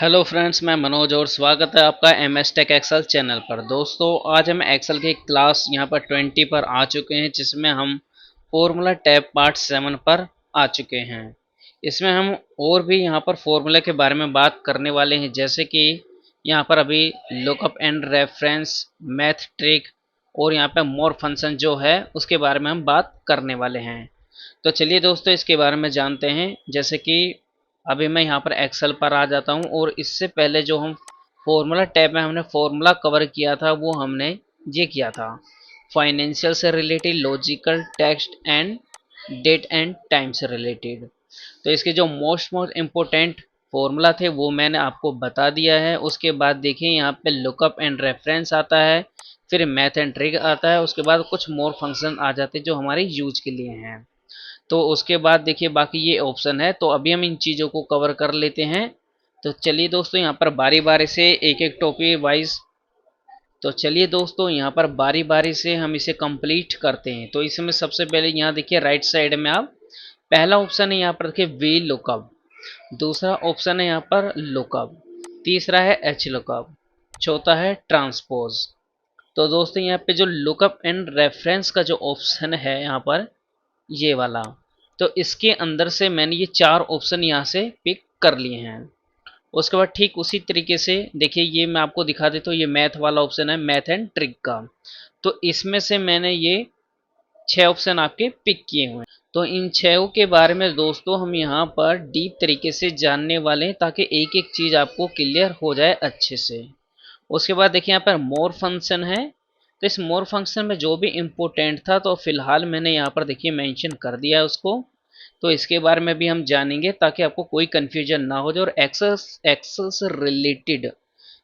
Hello friends, मैं मनोज और स्वागत है आपका M S tech excel channel पर। दोस्तों, आज हम एक्सेल के क्लास यहाँ पर 20 पर आ चुके हैं, जिसमें हम फॉर्मूला टैब पार्ट 7 पर आ चुके हैं। इसमें हम और भी यहाँ पर फॉर्मूला के बारे में बात करने वाले हैं, जैसे कि यहाँ पर अभी lookup and reference, math trick और यहाँ पर मोर फंक्शन जो है उसके बारे में हम बात करने वाले हैं। तो चलिए दोस्तों, इसके बारे में जानते हैं। जैसे कि अभी मैं यहाँ पर एक्सेल पर आ जाता हूँ और इससे पहले जो हम फॉर्मूला टैब में हमने फॉर्मूला कवर किया था वो हमने ये किया था, फाइनेंशियल से related, logical, text and date and time से रिलेटेड। तो इसके जो मोस्ट इम्पोर्टेंट फॉर्मूला थे वो मैंने आपको बता दिया है। उसके बाद देखिए यहाँ पे लुकअप एंड रेफरेंस आता है, फिर मैथ एंड ट्रिक आता है, उसके बाद कुछ मोर फंक्शन आ जाते हैं जो हमारे यूज के लिए हैं। तो उसके बाद देखिए बाकी ये ऑप्शन है। तो अभी हम इन चीज़ों को कवर कर लेते हैं। तो चलिए दोस्तों, यहाँ पर बारी बारी से एक एक टॉपिक वाइज, तो चलिए दोस्तों यहाँ पर बारी बारी से हम इसे कंप्लीट करते हैं। तो इसमें सबसे पहले यहाँ देखिए राइट साइड में आप, पहला ऑप्शन है यहाँ पर देखिए वी लुकअप, दूसरा ऑप्शन है यहाँ पर लुकअप, तीसरा है एच लुकअप, चौथा है ट्रांसपोज। तो दोस्तों यहाँ पे जो लुकअप एंड रेफरेंस का जो ऑप्शन है यहाँ पर, ये वाला, तो इसके अंदर से मैंने ये चार ऑप्शन यहाँ से पिक कर लिए हैं। उसके बाद ठीक उसी तरीके से देखिए, ये मैं आपको दिखा देता हूँ, ये मैथ वाला ऑप्शन है, मैथ एंड ट्रिक का। तो इसमें से मैंने ये छह ऑप्शन आपके पिक किए हुए हैं। तो इन छह के बारे में दोस्तों हम यहाँ पर डीप तरीके से जानने वाले हैं, ताकि एक एक चीज़ आपको क्लियर हो जाए अच्छे से। उसके बाद देखिए यहाँ पर मोर फंक्शन है। तो इस मोर फंक्शन में जो भी इम्पोर्टेंट था तो फिलहाल मैंने यहाँ पर देखिए मेंशन कर दिया है उसको। तो इसके बारे में भी हम जानेंगे ताकि आपको कोई कन्फ्यूजन ना हो जाए, और एक्सेल एक्सेल से रिलेटेड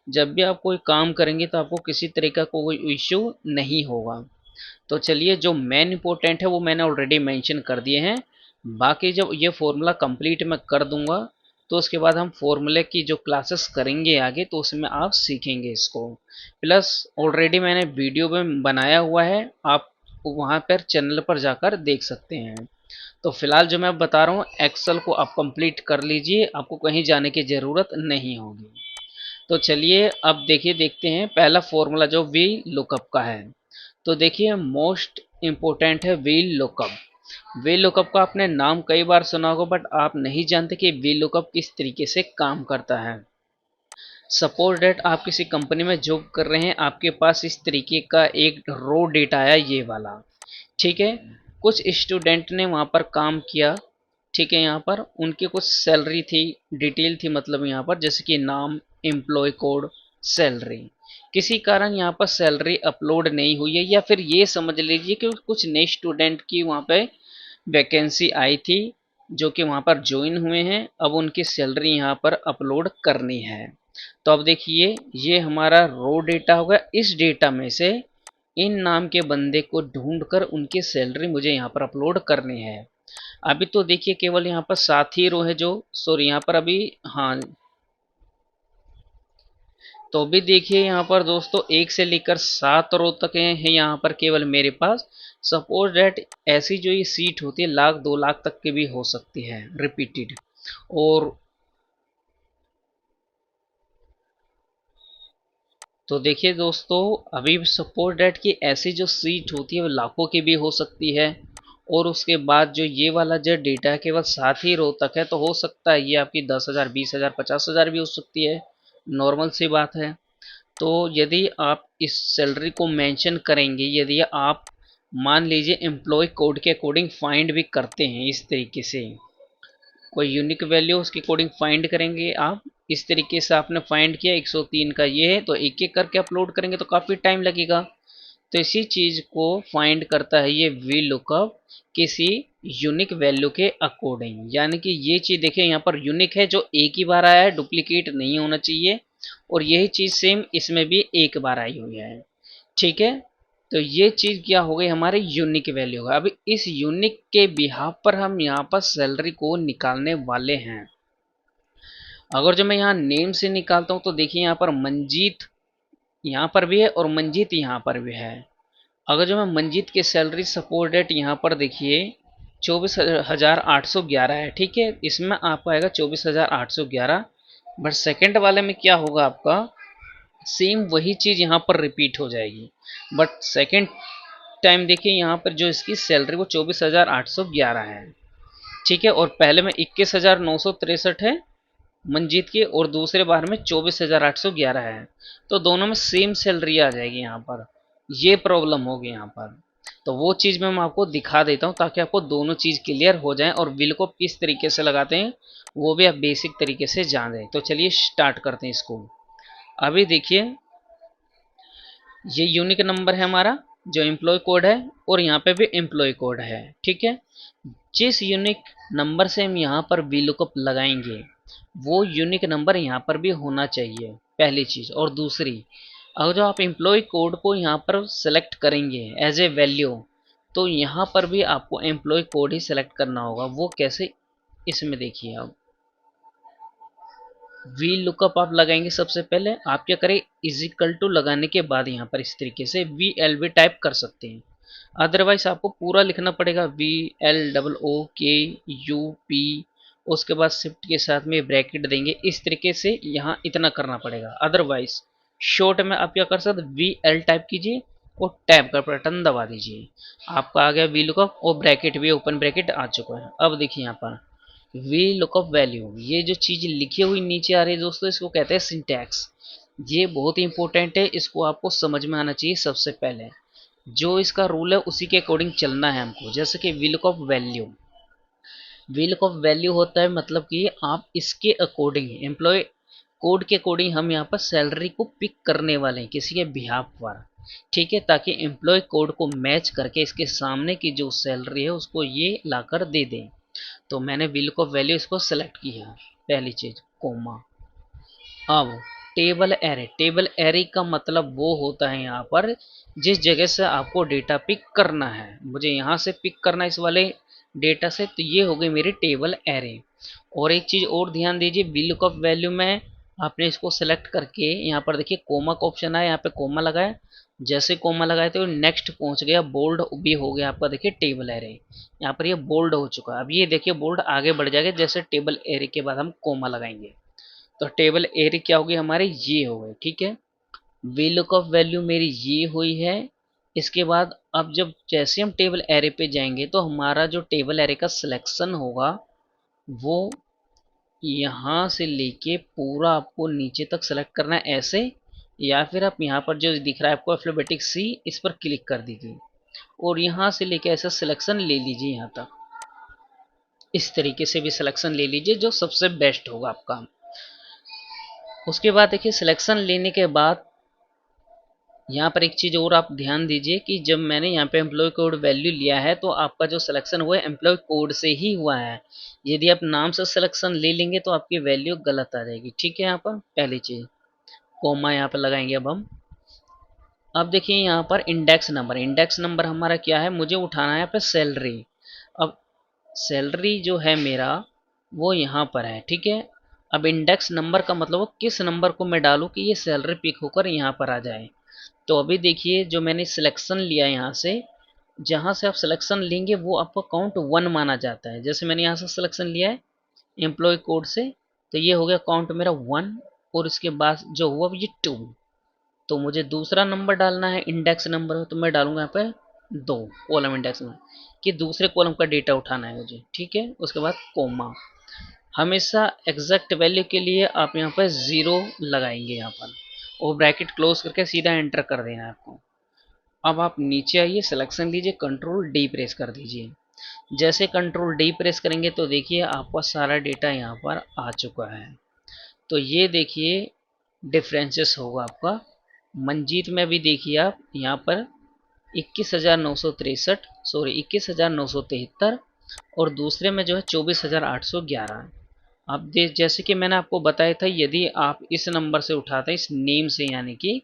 जब भी आप कोई काम करेंगे तो आपको किसी तरीका का कोई इश्यू नहीं होगा। तो चलिए, जो मेन इंपॉर्टेंट है वो मैंने ऑलरेडी मेंशन कर दिए हैं। बाकी जब ये फॉर्मूला कंप्लीट मैं कर दूंगा तो उसके बाद हम फॉर्मूले की जो क्लासेस करेंगे आगे, तो उसमें आप सीखेंगे इसको। प्लस ऑलरेडी मैंने वीडियो में बनाया हुआ है, आप वहाँ पर चैनल पर जाकर देख सकते हैं। तो फिलहाल जो मैं बता रहा हूँ, एक्सेल को आप कंप्लीट कर लीजिए, आपको कहीं जाने की ज़रूरत नहीं होगी। तो चलिए अब देखिए, देखते हैं पहला फॉर्मूला जो वी लुकअप का है। तो देखिए मोस्ट इम्पोर्टेंट है वी लुकअप। वी लुकअप का आपने नाम कई बार सुना होगा, बट आप नहीं जानते कि वी लुकअप किस तरीके से काम करता है। सपोज डेट आप किसी कंपनी में जॉब कर रहे हैं, आपके पास इस तरीके का एक रो डेटा आया, ये वाला, ठीक है। कुछ स्टूडेंट ने वहाँ पर काम किया, ठीक है। यहाँ पर उनकी कुछ सैलरी थी, डिटेल थी, मतलब यहाँ पर जैसे कि नाम, एम्प्लॉय कोड, सैलरी। किसी कारण यहाँ पर सैलरी अपलोड नहीं हुई है, या फिर ये समझ लीजिए कि कुछ नए स्टूडेंट की वहाँ पे वैकेंसी आई थी जो कि वहाँ पर ज्वाइन हुए हैं, अब उनकी सैलरी यहाँ पर अपलोड करनी है। तो अब देखिए, ये हमारा रो डेटा होगा। इस डेटा में से इन नाम के बंदे को ढूंढकर उनकी सैलरी मुझे यहाँ पर अपलोड करनी है। अभी तो देखिए केवल यहाँ पर 7 ही रो है, जो सॉरी यहाँ पर अभी, हाँ, तो भी देखिए यहाँ पर दोस्तों 1 से लेकर 7 रो तक है यहाँ पर केवल मेरे पास। सपोज डेट ऐसी जो ये सीट होती है 1 लाख 2 लाख तक की भी हो सकती है रिपीटेड। और तो देखिए दोस्तों, अभी सपोज डेट की ऐसी जो सीट होती है वो लाखों की भी हो सकती है। और उसके बाद जो ये वाला जो डेटा है केवल 7 ही रो तक है, तो हो सकता है ये आपकी 10,000, 20,000, 50,000 भी हो सकती है। नॉर्मल सी बात है। तो यदि आप इस सैलरी को मेंशन करेंगे, यदि आप मान लीजिए एम्प्लॉय कोड के अकॉर्डिंग फाइंड भी करते हैं, इस तरीके से कोई यूनिक वैल्यू उसके अकॉर्डिंग फाइंड करेंगे आप, इस तरीके से आपने फाइंड किया 103 का ये है, तो एक एक करके अपलोड करेंगे तो काफ़ी टाइम लगेगा। तो इसी चीज़ को फाइंड करता है ये वी लुकअप, किसी यूनिक वैल्यू के अकॉर्डिंग। यानी कि ये चीज़ देखिए यहाँ पर यूनिक है, जो एक ही बार आया है, डुप्लीकेट नहीं होना चाहिए। और यही चीज़ सेम इसमें भी एक बार आई हुई है, ठीक है। तो ये चीज़ क्या हो गई, हमारी यूनिक वैल्यू है। अब इस यूनिक के बिहाफ पर हम यहाँ पर सैलरी को निकालने वाले हैं। अगर जो मैं यहाँ नेम से निकालता हूँ तो देखिए यहाँ पर मंजीत यहाँ पर भी है और मंजीत यहाँ पर भी है। अगर जो मैं मंजीत की सैलरी सपोर्ट डेट यहाँ पर देखिए 24,811 है, ठीक है। इसमें आपको आएगा 24,811, बट सेकंड वाले में क्या होगा आपका, सेम वही चीज़ यहाँ पर रिपीट हो जाएगी। बट सेकंड टाइम देखिए यहाँ पर जो इसकी सैलरी वो 24,811 है, ठीक है, और पहले में 21,963 है मंजीत की, और दूसरे बार में 24,811 है। तो दोनों में सेम सैलरी आ जाएगी यहाँ पर, ये प्रॉब्लम होगी यहाँ पर। तो वो चीज़ मैं आपको दिखा देता हूँ ताकि आपको दोनों चीज़ क्लियर हो जाए, और बिल को किस तरीके से लगाते हैं वो भी आप बेसिक तरीके से जान जाए। तो चलिए स्टार्ट करते हैं इसको। अभी देखिए ये यूनिक नंबर है हमारा जो एम्प्लॉय कोड है, और यहाँ पे भी एम्प्लॉय कोड है, ठीक है। जिस यूनिक नंबर से हम यहाँ पर वीलुकअप लगाएंगे वो यूनिक नंबर यहाँ पर भी होना चाहिए, पहली चीज़। और दूसरी, अगर जो आप एम्प्लॉय कोड को यहाँ पर सेलेक्ट करेंगे एज ए वैल्यू, तो यहाँ पर भी आपको एम्प्लॉय कोड ही सेलेक्ट करना होगा। वो कैसे, इसमें देखिए आप वी लुकअप आप लगाएंगे, सबसे पहले आप क्या करें, इज इक्वल टू लगाने के बाद यहाँ पर इस तरीके से वी एल भी टाइप कर सकते हैं। अदरवाइज आपको पूरा लिखना पड़ेगा वी एल डबल ओ के यू पी, उसके बाद शिफ्ट के साथ में ब्रैकेट देंगे, इस तरीके से यहाँ इतना करना पड़ेगा। अदरवाइज शॉर्ट में आप क्या कर सकते, वी एल टाइप कीजिए और टैब का बटन दबा दीजिए, आपका आ गया वी लुकअप, और ब्रैकेट भी ओपन ब्रैकेट आ चुका है। अब देखिए यहाँ पर वी लुकअप वैल्यू, ये जो चीज़ लिखी हुई नीचे आ रही है दोस्तों, इसको कहते हैं सिंटैक्स। ये बहुत ही इंपॉर्टेंट है, इसको आपको समझ में आना चाहिए। सबसे पहले जो इसका रूल है उसी के अकॉर्डिंग चलना है हमको। जैसे कि V lookup value, V lookup value होता है मतलब कि आप इसके अकॉर्डिंग एम्प्लॉय कोड के अकॉर्डिंग हम यहाँ पर सैलरी को पिक करने वाले हैं किसी के बिहाफ पर, ठीक है, ताकि एम्प्लॉय कोड को मैच करके इसके सामने की जो सैलरी है उसको ये लाकर दे दें। तो मैंने विल को वैल्यू इसको सेलेक्ट किया, पहली चीज कोमा। अब टेबल एरे, टेबल एरे का मतलब वो होता है यहाँ पर जिस जगह से आपको डेटा पिक करना है, मुझे यहाँ से पिक करना है इस वाले डेटा से, तो ये हो गई मेरी टेबल एरे। और एक चीज और ध्यान दीजिए, विल ऑफ वैल्यू में आपने इसको सेलेक्ट करके यहाँ पर देखिए कोमा का ऑप्शन है, यहाँ पे कोमा लगाए, जैसे कोमा लगाए तो नेक्स्ट पहुंच गया, बोल्ड भी हो गया आपका, देखिए टेबल एरे यहाँ पर ये बोल्ड हो चुका है। अब ये देखिए बोल्ड आगे बढ़ जाएगा जैसे टेबल एरे के बाद हम कोमा लगाएंगे, तो टेबल एरे क्या होगी हमारे, ये हो गए, ठीक है। वी लुक ऑफ वैल्यू मेरी ये हुई है। इसके बाद अब जब जैसे हम टेबल एरे पे जाएंगे तो हमारा जो टेबल एरे का सिलेक्शन होगा वो यहाँ से लेके पूरा आपको नीचे तक सेलेक्ट करना है ऐसे, या फिर आप यहाँ पर जो दिख रहा है आपको अल्फाबेटिक सी, इस पर क्लिक कर दीजिए और यहाँ से लेके ऐसा सिलेक्शन ले लीजिए यहाँ तक। इस तरीके से भी सिलेक्शन ले लीजिए जो सबसे बेस्ट होगा आपका। उसके बाद देखिए सिलेक्शन लेने के बाद यहाँ पर एक चीज़ और आप ध्यान दीजिए कि जब मैंने यहाँ पे एम्प्लॉय कोड वैल्यू लिया है तो आपका जो सिलेक्शन हुआ है एम्प्लॉय कोड से ही हुआ है। यदि आप नाम से सिलेक्शन ले लेंगे तो आपकी वैल्यू गलत आ जाएगी, ठीक है। यहाँ पर पहली चीज़ कोमा यहाँ पर लगाएंगे अब हम। अब देखिए यहाँ पर इंडेक्स नंबर, इंडेक्स नंबर हमारा क्या है, मुझे उठाना है यहाँ पे सैलरी। अब सैलरी जो है मेरा वो यहाँ पर है, ठीक है। अब इंडेक्स नंबर का मतलब वो किस नंबर को मैं डालूँ कि ये सैलरी पिक होकर यहाँ पर आ जाए। तो अभी देखिए जो मैंने सिलेक्शन लिया यहाँ से, जहाँ से आप सिलेक्शन लेंगे वो आपका काउंट 1 माना जाता है। जैसे मैंने यहाँ से सिलेक्शन लिया है एम्प्लॉय कोड से, तो ये हो गया काउंट मेरा 1, और इसके बाद जो हुआ ये 2। तो मुझे दूसरा नंबर डालना है इंडेक्स नंबर, तो मैं डालूंगा यहाँ पे 2 कॉलम इंडेक्स में, कि दूसरे कॉलम का डेटा उठाना है मुझे, ठीक है। उसके बाद कोमा, हमेशा एग्जैक्ट वैल्यू के लिए आप यहाँ पर 0 लगाएंगे यहाँ पर, और ब्रैकेट क्लोज करके सीधा एंटर कर देना है आपको। अब आप नीचे आइए, सिलेक्शन लीजिए, कंट्रोल डी प्रेस कर दीजिए। जैसे कंट्रोल डी प्रेस करेंगे तो देखिए आपका सारा डेटा यहाँ पर आ चुका है। तो ये देखिए डिफरेंसेस होगा आपका। मंजीत में भी देखिए आप यहाँ पर 21,963, सॉरी 21,973, और दूसरे में जो है 24,811। अब जैसे कि मैंने आपको बताया था, यदि आप इस नंबर से उठाते हैं इस नेम से यानी कि,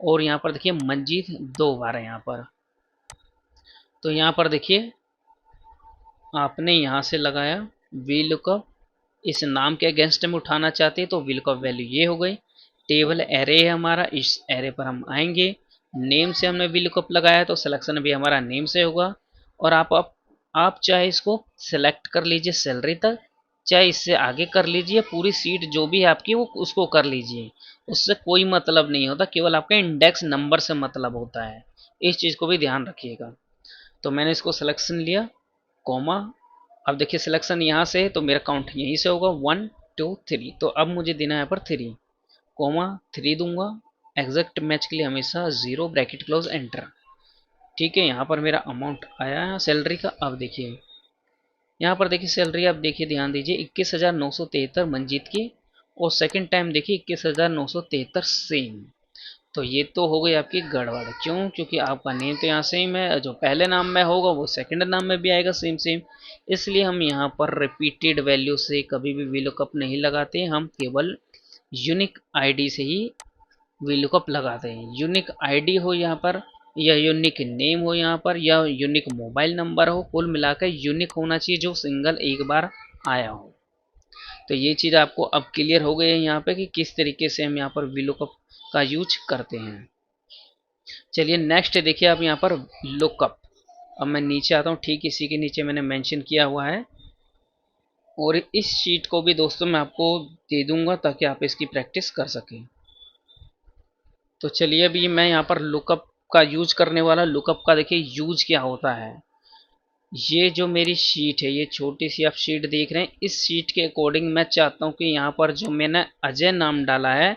और यहाँ पर देखिए मंजीत 2 बार है यहाँ पर, तो यहाँ पर देखिए आपने यहाँ से लगाया वी लुकअप, इस नाम के अगेंस्ट में उठाना चाहते हैं तो वी लुकअप वैल्यू ये हो गई। टेबल एरे है हमारा, इस एरे पर हम आएंगे, नेम से हमने वी लुकअप लगाया तो सिलेक्शन भी हमारा नेम से होगा। और आप चाहे इसको सेलेक्ट कर लीजिए सैलरी तक, चाहे इससे आगे कर लीजिए, पूरी सीट जो भी है आपकी वो उसको कर लीजिए, उससे कोई मतलब नहीं होता, केवल आपका इंडेक्स नंबर से मतलब होता है। इस चीज़ को भी ध्यान रखिएगा। तो मैंने इसको सिलेक्शन लिया, कॉमा। अब देखिए सिलेक्शन यहाँ से है तो मेरा काउंट यहीं से होगा 1 2 3। तो अब मुझे देना है यहाँ पर 3, कॉमा 3 दूंगा। एग्जैक्ट मैच के लिए हमेशा 0 ब्रैकेट क्लोज एंटर। ठीक है, यहाँ पर मेरा अमाउंट आया है सैलरी का। अब देखिए यहाँ पर देखिए सैलरी, आप देखिए ध्यान दीजिए 21,973 मंजीत की, और सेकंड टाइम देखिए 21,973 सेम। तो ये तो हो गई आपकी गड़बड़। क्यों? क्योंकि आपका नेम तो यहाँ सेम है, जो पहले नाम में होगा वो सेकंड नाम में भी आएगा सेम सेम। इसलिए हम यहाँ पर रिपीटेड वैल्यू से कभी भी वीलुकअप नहीं लगाते, हम केवल यूनिक आईडी से ही वीलुकअप लगाते हैं। यूनिक आईडी हो यहाँ पर, या यूनिक नेम हो यहाँ पर, या यूनिक मोबाइल नंबर हो, कुल मिलाकर यूनिक होना चाहिए जो सिंगल एक बार आया हो। तो ये चीज़ आपको अब क्लियर हो गई है यहाँ पे कि किस तरीके से हम यहाँ पर वीलुकअप का यूज करते हैं। चलिए नेक्स्ट देखिए आप यहाँ पर लुकअप। अब मैं नीचे आता हूँ, ठीक इसी के नीचे मैंने मेंशन किया हुआ है, और इस शीट को भी दोस्तों मैं आपको दे दूंगा ताकि आप इसकी प्रैक्टिस कर सकें। तो चलिए अभी मैं यहाँ पर लुकअप का यूज करने वाला। लुकअप का देखिए यूज क्या होता है। ये जो मेरी शीट है, ये छोटी सी आप शीट देख रहे हैं, इस शीट के अकॉर्डिंग मैं चाहता हूँ कि यहाँ पर जो मैंने अजय नाम डाला है,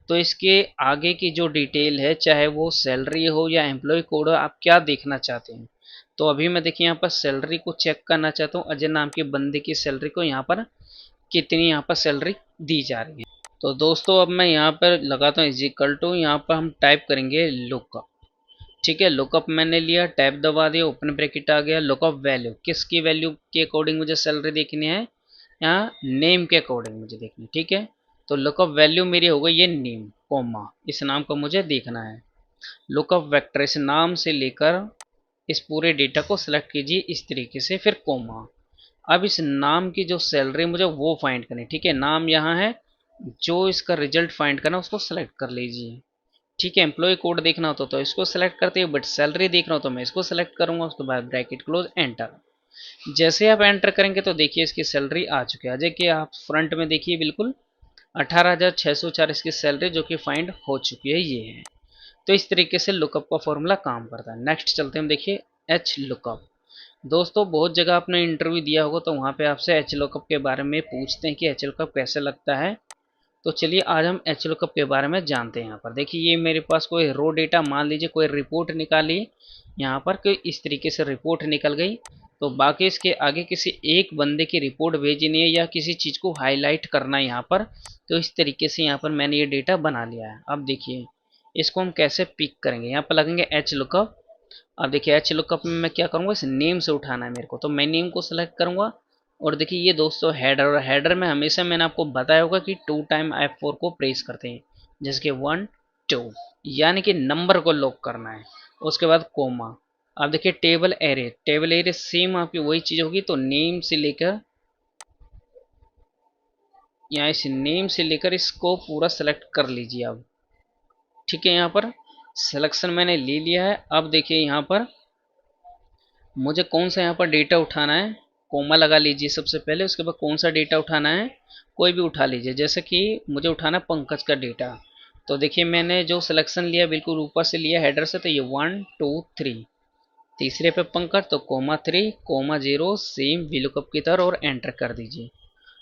तो इसके आगे की जो डिटेल है, चाहे वो सैलरी हो या एम्प्लॉय कोड हो, आप क्या देखना चाहते हैं। तो अभी मैं देखिए यहाँ पर सैलरी को चेक करना चाहता हूँ, अजय नाम के बंदे की सैलरी को यहाँ पर कितनी यहाँ पर सैलरी दी जा रही है। तो दोस्तों अब मैं यहाँ पर लगाता हूँ इजिकल टू, यहाँ पर हम टाइप करेंगे लुकअप। ठीक है, लुकअप मैंने लिया, टैब दबा दिया, ओपन ब्रैकेट आ गया। लुकअप वैल्यू, किसकी वैल्यू के अकॉर्डिंग मुझे सैलरी देखनी है, यहाँ नेम के अकॉर्डिंग मुझे देखनी है। ठीक है, तो लुकअप वैल्यू मेरी हो गई ये नेम, कॉमा, इस नाम को मुझे देखना है। लुकअप वेक्टर, इस नाम से लेकर इस पूरे डेटा को सिलेक्ट कीजिए इस तरीके से, फिर कॉमा। अब इस नाम की जो सैलरी मुझे वो फाइंड करनी। ठीक है, नाम यहाँ है, जो इसका रिजल्ट फाइंड करना उसको सेलेक्ट कर लीजिए। ठीक है, एम्प्लॉय कोड देखना हो तो इसको सेलेक्ट करते हैं, बट सैलरी देखना हो तो मैं इसको सेलेक्ट करूंगा। उसके बाद ब्रैकेट क्लोज एंटर। जैसे आप एंटर करेंगे तो देखिए इसकी सैलरी आ चुकी है। अजय के आप फ्रंट में देखिए बिल्कुल 18,604 इसकी सैलरी जो कि फाइंड हो चुकी है, ये है। तो इस तरीके से लुकअप का फॉर्मूला काम करता है। नेक्स्ट चलते हैं हम, देखिए एच लुकअप। दोस्तों बहुत जगह आपने इंटरव्यू दिया होगा तो वहाँ पे आपसे एच लुकअप के बारे में पूछते हैं कि एच लुकअप कैसे लगता है। तो चलिए आज हम एच लुकअप के बारे में जानते हैं। यहाँ पर देखिए ये मेरे पास कोई रो डेटा, मान लीजिए कोई रिपोर्ट निकाली, यहाँ पर कोई इस तरीके से रिपोर्ट निकल गई, तो बाकी इसके आगे किसी एक बंदे की रिपोर्ट भेजनी है या किसी चीज़ को हाईलाइट करना है यहाँ पर, तो इस तरीके से यहाँ पर मैंने ये डेटा बना लिया है। अब देखिए इसको हम कैसे पिक करेंगे, यहाँ पर लगेंगे एच लुकअप। अब देखिए एच लुकअप में मैं क्या करूँगा, इस नेम से उठाना है मेरे को, तो मैं नेम को सेलेक्ट करूँगा। और देखिए ये दोस्तों हेडर, और हेडर में हमेशा मैंने आपको बताया होगा कि 2 टाइम F4 को प्रेस करते हैं, जैसे कि 1 2, यानी कि नंबर को लॉक करना है। उसके बाद कोमा। अब देखिए table array, table array same आपकी वही चीज़ होगी, तो नेम से लेकर, यहाँ इस नेम से लेकर इसको पूरा सेलेक्ट कर लीजिए अब। ठीक है, यहाँ पर सिलेक्शन मैंने ले लिया है। अब देखिए यहाँ पर मुझे कौन सा यहाँ पर डेटा उठाना है, कोमा लगा लीजिए सबसे पहले। उसके बाद कौन सा डेटा उठाना है, कोई भी उठा लीजिए, जैसे कि मुझे उठाना पंकज का डेटा। तो देखिए मैंने जो सिलेक्शन लिया बिल्कुल ऊपर से लिया हेडर से, तो ये 1 2 3, तीसरे पे पंकज, तो कोमा 3 कोमा 0 सेम वीलुकअप की तरह, और एंटर कर दीजिए।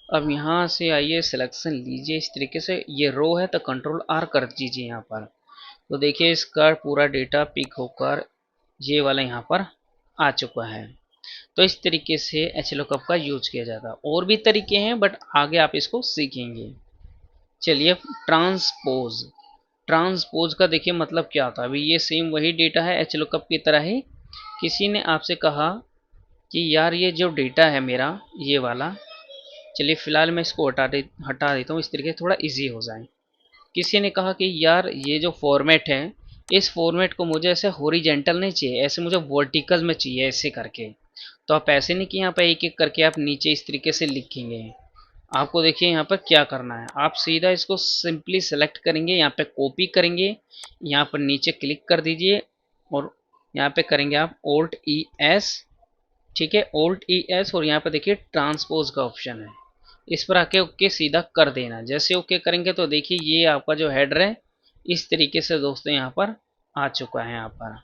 अब यहाँ से आइए सिलेक्शन लीजिए इस तरीके से, ये रो है तो कंट्रोल आर कर दीजिए यहाँ पर। तो देखिए इसका पूरा डेटा पिक होकर ये वाला यहाँ पर आ चुका है। तो इस तरीके से एच लुकअप का यूज किया जाता है। और भी तरीके हैं बट आगे आप इसको सीखेंगे। चलिए ट्रांसपोज, ट्रांसपोज का देखिए मतलब क्या होता है। अभी ये सेम वही डेटा है एच लुकअप की तरह ही। किसी ने आपसे कहा कि यार ये जो डेटा है मेरा ये वाला, चलिए फिलहाल मैं इसको हटा देता हूँ इस तरीके से थोड़ा इजी हो जाए। किसी ने कहा कि यार ये जो फॉर्मेट है, इस फॉर्मेट को मुझे ऐसे हॉरिजेंटल नहीं चाहिए, ऐसे मुझे वर्टिकल में चाहिए ऐसे करके। तो आप ऐसे नहीं कि यहाँ पर एक एक करके आप नीचे इस तरीके से लिखेंगे। आपको देखिए यहाँ पर क्या करना है, आप सीधा इसको सिंपली सेलेक्ट करेंगे, यहाँ पे कॉपी करेंगे, यहाँ पर नीचे क्लिक कर दीजिए, और यहाँ पे करेंगे आप Alt E S। ठीक है, Alt E S, और यहाँ पे देखिए ट्रांसपोज का ऑप्शन है, इस पर आके ओके सीधा कर देना। जैसे ओके करेंगे तो देखिए ये आपका जो हेडर है इस तरीके से दोस्तों यहाँ पर आ चुका है। यहाँ पर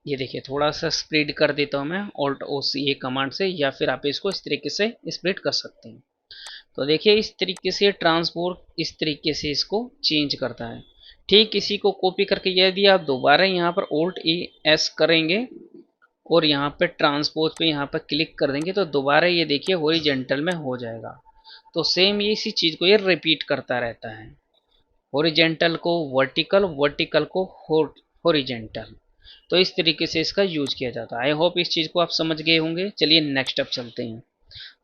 ये देखिए थोड़ा सा स्प्लिट कर देता हूँ मैं ऑल्ट ओ सी ए कमांड से, या फिर आप इसको इस तरीके से स्प्लिट कर सकते हैं। तो देखिए इस तरीके से ट्रांसपोर्ट इस तरीके से इसको चेंज करता है। ठीक इसी को कॉपी करके यदि आप दोबारा यहाँ पर ऑल्ट ई एस करेंगे और यहाँ पे ट्रांसपोज पे यहाँ पर क्लिक कर देंगे तो दोबारा ये देखिए हॉरिजेंटल में हो जाएगा। तो सेम ये इसी चीज़ को ये रिपीट करता रहता है, हॉरिजेंटल को वर्टिकल, वर्टिकल को हॉरिजेंटल। तो इस तरीके से इसका यूज किया जाता है। आई होप इस चीज़ को आप समझ गए होंगे। चलिए नेक्स्ट अप चलते हैं।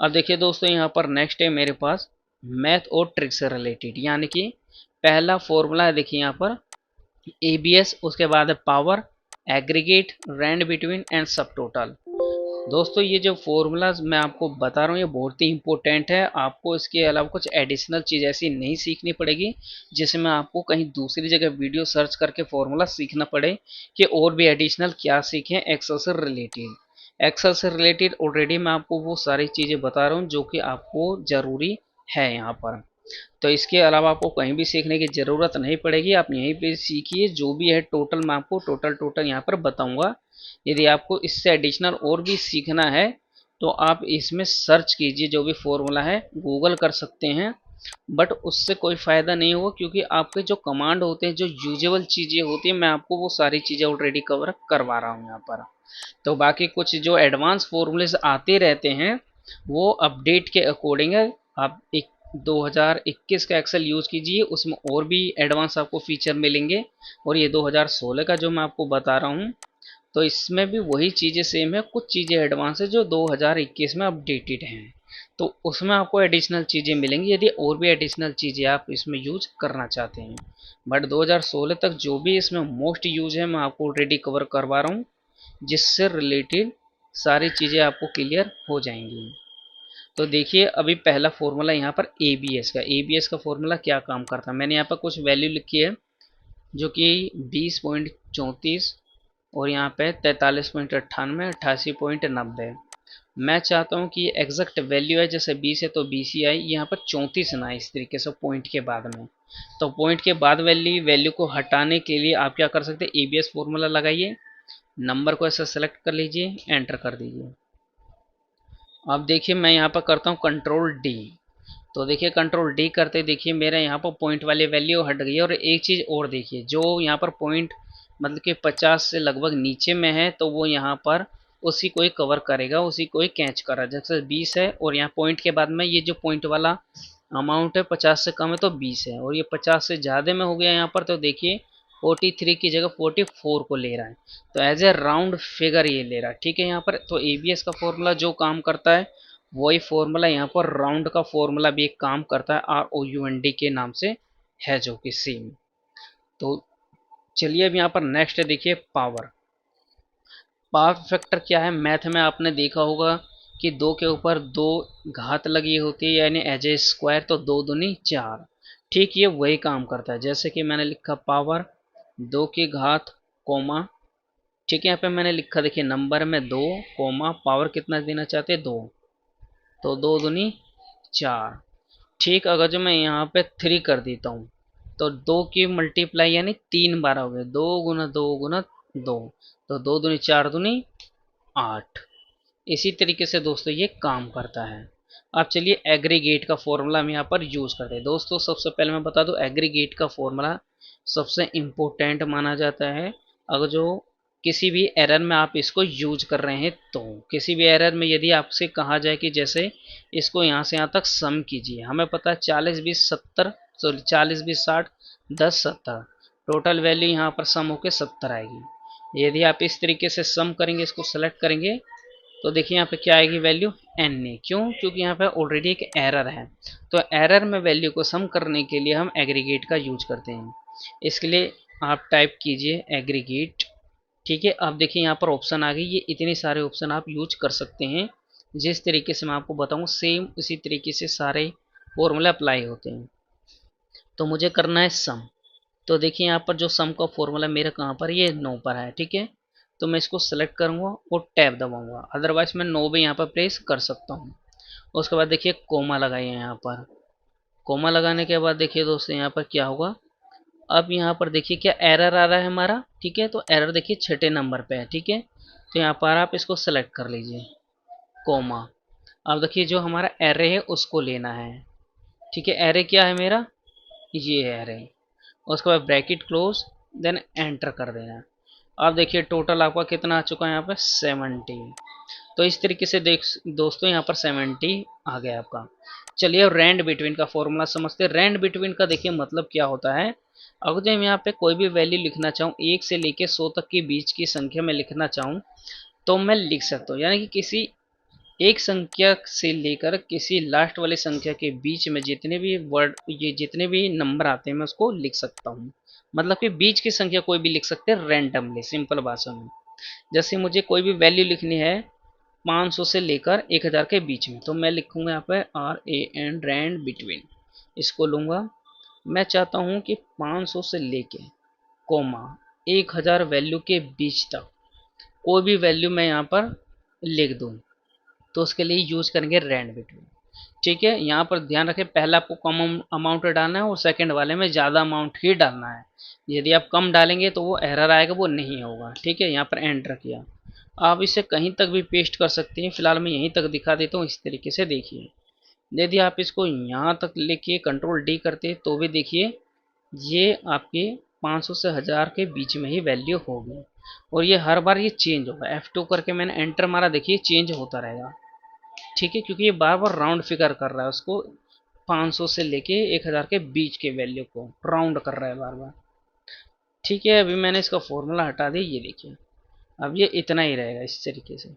अब देखिए दोस्तों यहाँ पर नेक्स्ट है मेरे पास मैथ और ट्रिक से रिलेटेड, यानी कि पहला फॉर्मूला है देखिए यहाँ पर एबीएस, उसके बाद है power, aggregate, rand between and subtotal. दोस्तों ये जो फॉर्मूलाज मैं आपको बता रहा हूँ ये बहुत ही इंपॉर्टेंट है। आपको इसके अलावा कुछ एडिशनल चीज़ ऐसी नहीं सीखनी पड़ेगी जिसमें आपको कहीं दूसरी जगह वीडियो सर्च करके फॉर्मूला सीखना पड़े कि और भी एडिशनल क्या सीखें एक्सेल से रिलेटेड। एक्सेल से रिलेटेड ऑलरेडी मैं आपको वो सारी चीज़ें बता रहा हूँ जो कि आपको ज़रूरी है यहाँ पर। तो इसके अलावा आपको कहीं भी सीखने की ज़रूरत नहीं पड़ेगी, आप यहीं पे सीखिए। जो भी है टोटल मैं आपको टोटल यहाँ पर बताऊंगा। यदि आपको इससे एडिशनल और भी सीखना है तो आप इसमें सर्च कीजिए, जो भी फॉर्मूला है गूगल कर सकते हैं। बट उससे कोई फ़ायदा नहीं होगा क्योंकि आपके जो कमांड होते हैं, जो यूजुअल चीज़ें होती हैं, मैं आपको वो सारी चीज़ें ऑलरेडी कवर करवा रहा हूँ यहाँ पर। तो बाकी कुछ जो एडवांस फॉर्मूलेज आते रहते हैं वो अपडेट के अकॉर्डिंग है। आप एक 2021 का एक्सेल यूज़ कीजिए, उसमें और भी एडवांस आपको फीचर मिलेंगे। और ये 2016 का जो मैं आपको बता रहा हूँ तो इसमें भी वही चीज़ें सेम है, कुछ चीज़ें एडवांस है जो 2021 में अपडेटेड हैं। तो उसमें आपको एडिशनल चीज़ें मिलेंगी यदि और भी एडिशनल चीज़ें आप इसमें यूज करना चाहते हैं। बट 2016 तक जो भी इसमें मोस्ट यूज है मैं आपको ऑलरेडी कवर करवा रहा हूँ, जिससे रिलेटेड सारी चीज़ें आपको क्लियर हो जाएंगी। तो देखिए अभी पहला फॉर्मूला यहाँ पर ए बी एस का फॉर्मूला क्या काम करता है। मैंने यहाँ पर कुछ वैल्यू लिखी है जो कि 20.34 और यहाँ पे 43.98, 88.90। मैं चाहता हूँ कि ये एग्जैक्ट वैल्यू है, जैसे 20 है तो 20 ही आई, यहाँ पर 34 ना इस तरीके से पॉइंट के बाद में। तो पॉइंट के बाद वैल्यू को हटाने के लिए आप क्या कर सकते हैं, एबीएस फॉर्मूला लगाइए, नंबर को ऐसा सेलेक्ट कर लीजिए, एंटर कर दीजिए। अब देखिए मैं यहाँ पर करता हूँ कंट्रोल डी। तो देखिए कंट्रोल डी करते देखिए मेरे यहाँ पर पॉइंट वाली वैल्यू हट गई है। और एक चीज़ और देखिए, जो यहाँ पर पॉइंट मतलब कि 50 से लगभग नीचे में है तो वो यहाँ पर उसी को ही कवर करेगा, उसी को ही कैच कर रहा है। जैसे 20 है और यहाँ पॉइंट के बाद में ये जो पॉइंट वाला अमाउंट है 50 से कम है तो 20 है, और ये 50 से ज़्यादा में हो गया यहाँ पर तो देखिए 43 की जगह 44 को ले रहा है। तो एज ए राउंड फिगर ये ले रहा है, ठीक है। यहाँ पर तो एबीएस का फॉर्मूला जो काम करता है वही फॉर्मूला यहाँ पर राउंड का फॉर्मूला भी एक काम करता है, ROUND के नाम से है जो कि सेम। तो चलिए अब यहाँ पर नेक्स्ट देखिए पावर। पावर फैक्टर क्या है, मैथ में आपने देखा होगा कि दो के ऊपर दो घात लगी होती है, यानी एज ए स्क्वायर, तो दो दूनी चार। ठीक ये वही काम करता है। जैसे कि मैंने लिखा पावर 2 की घात कोमा, ठीक है। यहाँ पे मैंने लिखा देखिए नंबर में 2 कोमा पावर कितना देना चाहते हैं 2, तो दो दूनी चार। ठीक अगर जो मैं यहाँ पे 3 कर देता हूँ तो 2 की मल्टीप्लाई यानी 3 बार हो गए, 2 गुना 2 तो 2 दूनी 4 दूनी 8। इसी तरीके से दोस्तों ये काम करता है। अब चलिए एग्रीगेट का फॉर्मूला हम यहाँ पर यूज करते हैं। दोस्तों सबसे पहले मैं बता दूं एग्रीगेट का फॉर्मूला सबसे इम्पोर्टेंट माना जाता है। अगर जो किसी भी एरर में आप इसको यूज कर रहे हैं तो किसी भी एरर में यदि आपसे कहा जाए कि जैसे इसको यहाँ से यहाँ तक सम कीजिए, हमें पता है 40 20 70, सॉरी 40 20 60 10 70, टोटल वैल्यू यहाँ पर सम होकर 70 आएगी। यदि आप इस तरीके से सम करेंगे, इसको सेलेक्ट करेंगे तो देखिए यहाँ पे क्या आएगी वैल्यू एन ए, क्यों, क्योंकि यहाँ पे ऑलरेडी एक एरर है। तो एरर में वैल्यू को सम करने के लिए हम एग्रीगेट का यूज करते हैं। इसके लिए आप टाइप कीजिए एग्रीगेट, ठीक है। अब देखिए यहाँ पर ऑप्शन आ गई, ये इतने सारे ऑप्शन आप यूज कर सकते हैं। जिस तरीके से मैं आपको बताऊँ सेम उसी तरीके से सारे फॉर्मूले अप्लाई होते हैं। तो मुझे करना है सम। तो देखिए यहाँ पर जो सम का फॉर्मूला मेरा कहाँ पर, ये 9 पर है, ठीक है। तो मैं इसको सेलेक्ट करूँगा और टैब दबाऊंगा, अदरवाइज मैं 9 भी यहाँ पर प्रेस कर सकता हूँ। उसके बाद देखिए कोमा लगाइए यहाँ पर। कोमा लगाने के बाद देखिए दोस्तों यहाँ पर क्या होगा, अब यहाँ पर देखिए क्या एरर आ रहा है हमारा। ठीक है, तो एरर देखिए छठे नंबर पे है। ठीक है, तो यहाँ पर आप इसको सेलेक्ट कर लीजिए, कोमा। अब देखिए जो हमारा एरे है उसको लेना है। ठीक है, एरे क्या है मेरा, ये है एरे। उसके बाद ब्रैकेट क्लोज, देन एंटर कर देना। अब देखिए टोटल आपका कितना आ चुका है यहाँ पे, 70। तो इस तरीके से देख दोस्तों यहाँ पर 70 आ गया आपका। चलिए रैंड बिटवीन का फॉर्मूला समझते हैं। रैंड बिटवीन का देखिए मतलब क्या होता है, अगर जब यहाँ पे कोई भी वैल्यू लिखना चाहूँ, 1 से लेके 100 तक के बीच की संख्या में लिखना चाहूँ तो मैं लिख सकता हूँ। यानी कि किसी एक संख्या से लेकर किसी लास्ट वाली संख्या के बीच में जितने भी वर्ड, ये जितने भी नंबर आते हैं मैं उसको लिख सकता हूँ। मतलब कि बीच की संख्या कोई भी लिख सकते हैं रैंडमली, सिंपल भाषा में। जैसे मुझे कोई भी वैल्यू लिखनी है 500 से लेकर 1000 के बीच में, तो मैं लिखूंगा यहाँ पे RAN, रैंड बिटवीन, इसको लूंगा। मैं चाहता हूँ कि 500 से लेके कोमा 1000 वैल्यू के बीच तक कोई भी वैल्यू मैं यहाँ पर लिख दूँ, तो उसके लिए यूज करेंगे रैंड बिटवीन। ठीक है, यहाँ पर ध्यान रखें, पहला आपको कम अमाउंट डालना है और सेकंड वाले में ज़्यादा अमाउंट ही डालना है। यदि आप कम डालेंगे तो वो एरर आएगा, वो नहीं होगा। ठीक है, यहाँ पर एंटर किया। आप इसे कहीं तक भी पेस्ट कर सकते हैं, फिलहाल मैं यहीं तक दिखा देता हूँ। इस तरीके से देखिए, यदि आप इसको यहाँ तक लेके कंट्रोल D करते तो भी देखिए ये आपके 500 से 1000 के बीच में ही वैल्यू होगी। और ये हर बार ये चेंज होगा। F2 करके मैंने एंटर मारा, देखिए चेंज होता रहेगा। ठीक है, क्योंकि ये बार बार राउंड फिगर कर रहा है उसको, 500 से लेके 1000 के बीच के वैल्यू को राउंड कर रहा है बार बार। ठीक है, अभी मैंने इसका फॉर्मूला हटा दिया, ये देखिए अब ये इतना ही रहेगा इस तरीके से।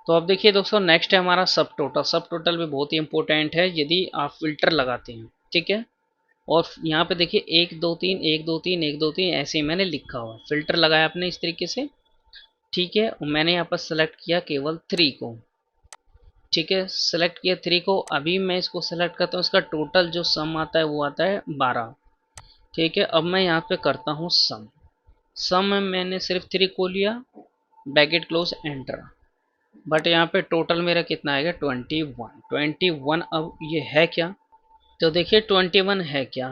तो अब देखिए दोस्तों नेक्स्ट है हमारा सब टोटल। सब टोटल भी बहुत ही इंपॉर्टेंट है यदि आप फिल्टर लगाते हैं। ठीक है, और यहाँ पे देखिए 1 2 3 1 2 3 1 2 3 ऐसे ही मैंने लिखा हुआ, फिल्टर लगाया आपने इस तरीके से। ठीक है, और मैंने यहाँ पर सेलेक्ट किया केवल 3 को। ठीक है, सेलेक्ट किया 3 को। अभी मैं इसको सेलेक्ट करता हूँ, इसका टोटल जो सम आता है वो आता है 12। ठीक है, अब मैं यहाँ पे करता हूँ सम। सम में मैंने सिर्फ 3 को लिया, ब्रैकेट क्लोज एंटर। बट यहाँ पे टोटल मेरा कितना आएगा, 21। 21 अब ये है क्या, तो देखिए 21 है क्या।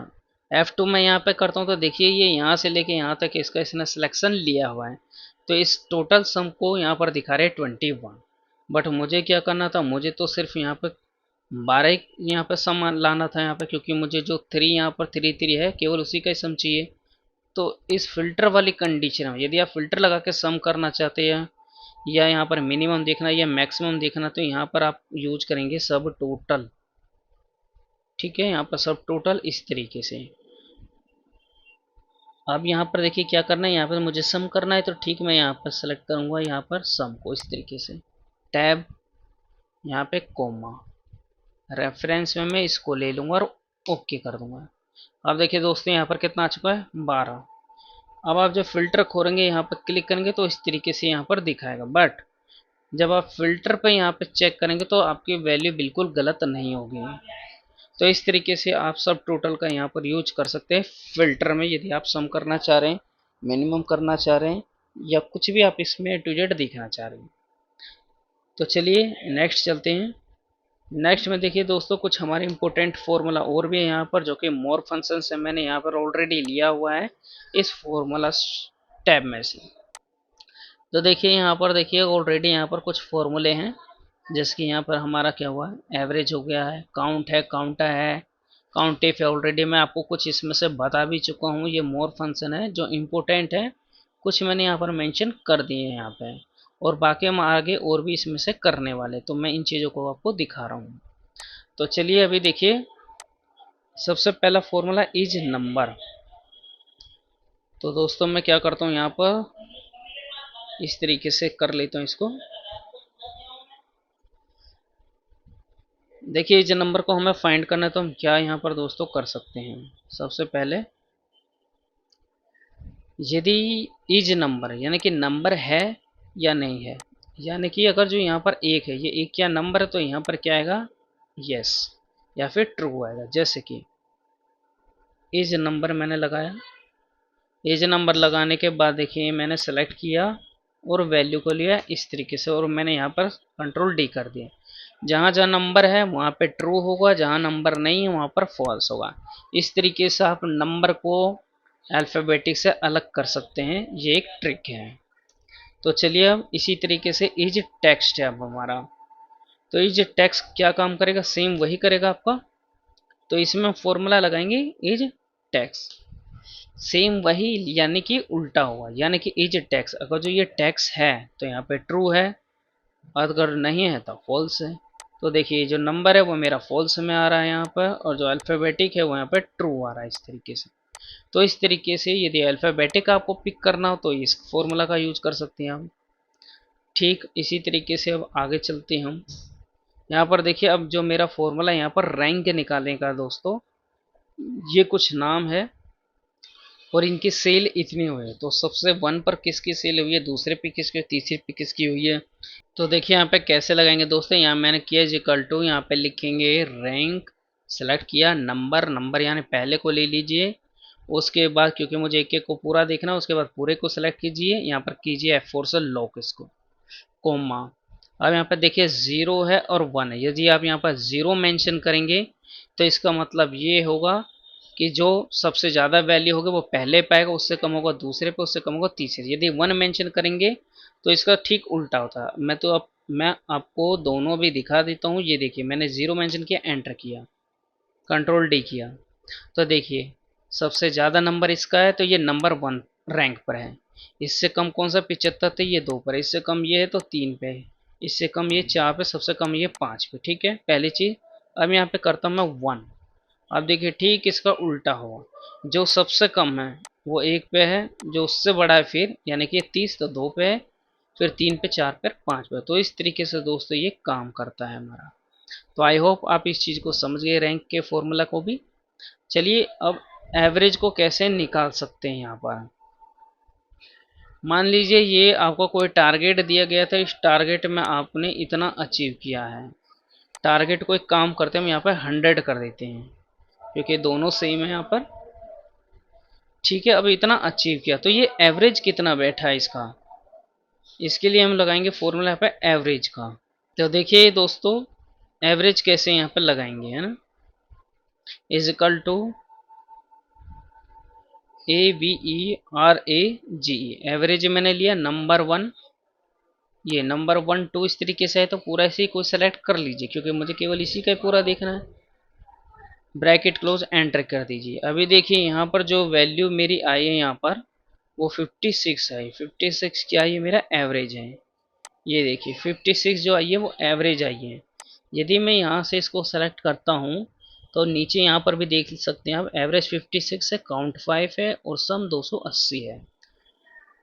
F2 में यहाँ पे करता हूँ तो देखिए ये यहाँ से लेके यहाँ तक इसका इसने सिलेक्शन लिया हुआ है। तो इस टोटल सम को यहाँ पर दिखा रहे 21। बट मुझे क्या करना था, मुझे तो सिर्फ यहाँ पे 12 यहाँ पे सम लाना था यहाँ पे, क्योंकि मुझे जो 3 यहाँ पर 3 3 है केवल उसी का ही सम चाहिए। तो इस फिल्टर वाली कंडीशन में यदि आप फिल्टर लगा के सम करना चाहते हैं या यहाँ पर मिनिमम देखना या मैक्सिमम देखना, तो यहाँ पर आप यूज करेंगे सब टोटल। ठीक है, यहाँ पर सब टोटल इस तरीके से। अब यहाँ पर देखिए क्या करना है, यहाँ पर मुझे सम करना है, तो ठीक मैं यहाँ पर सेलेक्ट करूँगा यहाँ पर सम को इस तरीके से, टैब, यहाँ पे कोमा, रेफरेंस में मैं इसको ले लूँगा और ओके कर दूँगा। अब देखिए दोस्तों यहाँ पर कितना आ चुका है, 12। अब आप जब फिल्टर खोलेंगे यहाँ पर क्लिक करेंगे तो इस तरीके से यहाँ पर दिखाएगा। बट जब आप फिल्टर पे यहाँ पे चेक करेंगे तो आपकी वैल्यू बिल्कुल गलत नहीं होगी। तो इस तरीके से आप सब टोटल का यहाँ पर यूज कर सकते हैं फिल्टर में, यदि आप सम करना चाह रहे हैं, मिनिमम करना चाह रहे हैं, या कुछ भी आप इसमें A to Z दिखना चाह रहे हैं। तो चलिए नेक्स्ट चलते हैं। नेक्स्ट में देखिए दोस्तों कुछ हमारे इंपॉर्टेंट फॉर्मूला और भी है यहाँ पर, जो कि मोर फंक्शन से मैंने यहाँ पर ऑलरेडी लिया हुआ है इस फॉर्मूला टैब में से। तो देखिए यहाँ पर देखिए ऑलरेडी यहाँ पर कुछ फॉर्मूले हैं, जैसे कि यहाँ पर हमारा क्या हुआ है, एवरेज हो गया है, काउंट है, काउंटा है, काउंट इफ है। ऑलरेडी मैं आपको कुछ इसमें से बता भी चुका हूँ। ये मोर फंक्शन है जो इम्पोर्टेंट है, कुछ मैंने यहाँ पर मेंशन कर दिए हैं यहाँ पे, और बाकी हम आगे और भी इसमें से करने वाले, तो मैं इन चीज़ों को आपको दिखा रहा हूँ। तो चलिए अभी देखिए, सबसे पहला फॉर्मूला इज नंबर। तो दोस्तों मैं क्या करता हूँ, यहाँ पर इस तरीके से कर लेता हूँ इसको। देखिए इस नंबर को हमें फाइंड करना है, तो हम क्या यहाँ पर दोस्तों कर सकते हैं, सबसे पहले यदि इज नंबर यानी कि नंबर है या नहीं है, यानी कि अगर जो यहाँ पर एक है, ये एक क्या नंबर है, तो यहाँ पर क्या आएगा, यस या फिर ट्रू आएगा। जैसे कि इज नंबर मैंने लगाया, एज नंबर लगाने के बाद देखिए मैंने सेलेक्ट किया और वैल्यू को लिया इस तरीके से, और मैंने यहाँ पर कंट्रोल डी कर दिया। जहाँ जहाँ नंबर है वहाँ पे ट्रू होगा, जहाँ नंबर नहीं है वहाँ पर फॉल्स होगा। इस तरीके से आप नंबर को अल्फ़ाबेटिक से अलग कर सकते हैं, ये एक ट्रिक है। तो चलिए अब इसी तरीके से इज टेक्स्ट है अब हमारा। तो इज टेक्स्ट क्या काम करेगा, सेम वही करेगा आपका। तो इसमें हम फॉर्मूला लगाएंगे इज टेक्स्ट, सेम वही, यानी कि उल्टा हुआ, यानी कि इज टैक्स। अगर जो ये टैक्स है तो यहाँ पे ट्रू है, अगर नहीं है तो फॉल्स है। तो देखिए जो नंबर है वो मेरा फॉल्स में आ रहा है यहाँ पर, और जो अल्फ़ाबेटिक है वो यहाँ पे ट्रू आ रहा है इस तरीके से। तो इस तरीके से यदि अल्फ़ाबेटिक आपको पिक करना हो तो इस फॉर्मूला का यूज कर सकते हैं आप। ठीक इसी तरीके से अब आगे चलते हैं हम। यहाँ पर देखिए अब जो मेरा फॉर्मूला यहाँ पर रैंक निकालने का दोस्तों, ये कुछ नाम है और इनकी सेल इतनी हुई है। तो सबसे वन पर किसकी सेल हुई है, दूसरे पे किसकी, तीसरे पे किसकी हुई है। तो देखिए यहाँ पे कैसे लगाएंगे दोस्तों, यहाँ मैंने किया इज इक्वल टू, यहाँ पे लिखेंगे रैंक, सेलेक्ट किया नंबर, नंबर यानी पहले को ले लीजिए। उसके बाद क्योंकि मुझे एक एक को पूरा देखना है, उसके बाद पूरे को सेलेक्ट कीजिए, यहाँ पर कीजिए F4 से लॉक इसको, कोमा। अब यहाँ पर देखिए 0 है और 1 है। यदि आप यहाँ पर 0 मेंशन करेंगे तो इसका मतलब ये होगा कि जो सबसे ज़्यादा वैल्यू होगी वो पहले पाएगा, उससे कम होगा दूसरे पे, उससे कम होगा तीसरे। यदि 1 मेंशन करेंगे तो इसका ठीक उल्टा होता है। मैं आपको दोनों भी दिखा देता हूँ। ये देखिए मैंने 0 मेंशन किया, एंटर किया, कंट्रोल डी किया, तो देखिए सबसे ज़्यादा नंबर इसका है, तो ये नंबर 1 रैंक पर है। इससे कम कौन सा, 75, तो ये 2 पर है। इससे कम ये है तो 3 पे है। इससे कम ये 4 पे, सबसे कम ये 5 पे। ठीक है, पहली चीज़। अब यहाँ पे करता हूँ मैं 1। अब देखिए ठीक इसका उल्टा होगा, जो सबसे कम है वो 1 पे है, जो उससे बड़ा है फिर यानी कि 30 तो 2 पे है, फिर 3 पे, 4 पे, 5 पे। तो इस तरीके से दोस्तों ये काम करता है हमारा। तो आई होप आप इस चीज़ को समझ गए, रैंक के फॉर्मूला को भी। चलिए अब एवरेज को कैसे निकाल सकते हैं यहाँ पर। मान लीजिए ये आपको कोई टारगेट दिया गया था, इस टारगेट में आपने इतना अचीव किया है। टारगेट को एक काम करते हैं, हम यहाँ पर 100 कर देते हैं क्योंकि दोनों सेम है यहाँ पर। ठीक है, अब इतना अचीव किया तो ये एवरेज कितना बैठा है इसका, इसके लिए हम लगाएंगे फॉर्मूला यहाँ पे एवरेज का। तो देखिए दोस्तों एवरेज कैसे यहाँ पर लगाएंगे, है ना, is equal to AVERAGE, average मैंने लिया नंबर 1, ये नंबर 1 2 इस तरीके से है। तो पूरा इसी को सेलेक्ट कर लीजिए क्योंकि मुझे केवल इसी का पूरा देखना है। ब्रैकेट क्लोज, एंटर कर दीजिए। अभी देखिए यहाँ पर जो वैल्यू मेरी आई है यहाँ पर वो 56 आई। 56 क्या है, ये मेरा एवरेज है। ये देखिए 56 जो आई है वो एवरेज आई है। यदि मैं यहाँ से इसको सेलेक्ट करता हूँ तो नीचे यहाँ पर भी देख सकते हैं आप, एवरेज 56 है, काउंट 5 है और सम 280 है।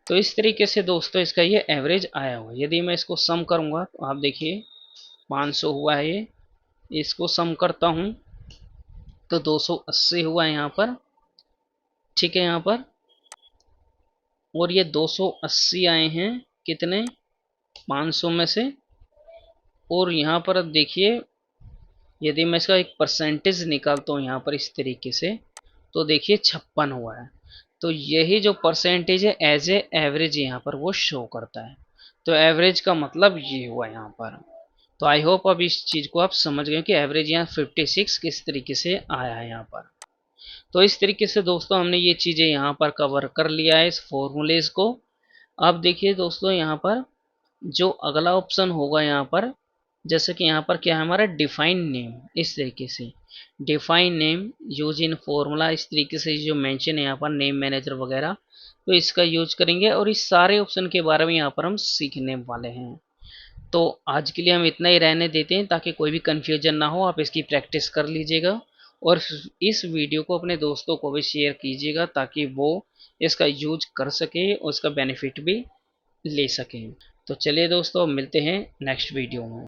तो इस तरीके से दोस्तों इसका ये एवरेज आया हुआ है। यदि मैं इसको सम करूँगा तो आप देखिए 500 हुआ है ये, इसको सम करता हूँ तो 280 हुआ है यहाँ पर। ठीक है यहाँ पर, और ये 280 आए हैं कितने, 500 में से। और यहाँ पर अब देखिए यदि मैं इसका एक परसेंटेज निकालता हूँ यहाँ पर इस तरीके से, तो देखिए 56 हुआ है। तो यही जो परसेंटेज है एज ए एवरेज यहाँ पर वो शो करता है। तो एवरेज का मतलब ये हुआ यहाँ पर। तो आई होप अब इस चीज़ को आप समझ गए कि एवरेज यहाँ 56 किस तरीके से आया है यहाँ पर। तो इस तरीके से दोस्तों हमने ये चीज़ें यहाँ पर कवर कर लिया है इस फॉर्मूलेज को। अब देखिए दोस्तों यहाँ पर जो अगला ऑप्शन होगा यहाँ पर, जैसे कि यहाँ पर क्या है हमारा डिफाइन नेम, इस तरीके से define name use in formula, इस तरीके से जो मेंशन है यहाँ पर नेम मैनेजर वगैरह, तो इसका यूज करेंगे और इस सारे ऑप्शन के बारे में यहाँ पर हम सीखने वाले हैं। तो आज के लिए हम इतना ही रहने देते हैं ताकि कोई भी कन्फ्यूजन ना हो, आप इसकी प्रैक्टिस कर लीजिएगा और इस वीडियो को अपने दोस्तों को भी शेयर कीजिएगा ताकि वो इसका यूज कर सके और उसका बेनिफिट भी ले सकें। तो चलिए दोस्तों मिलते हैं नेक्स्ट वीडियो में।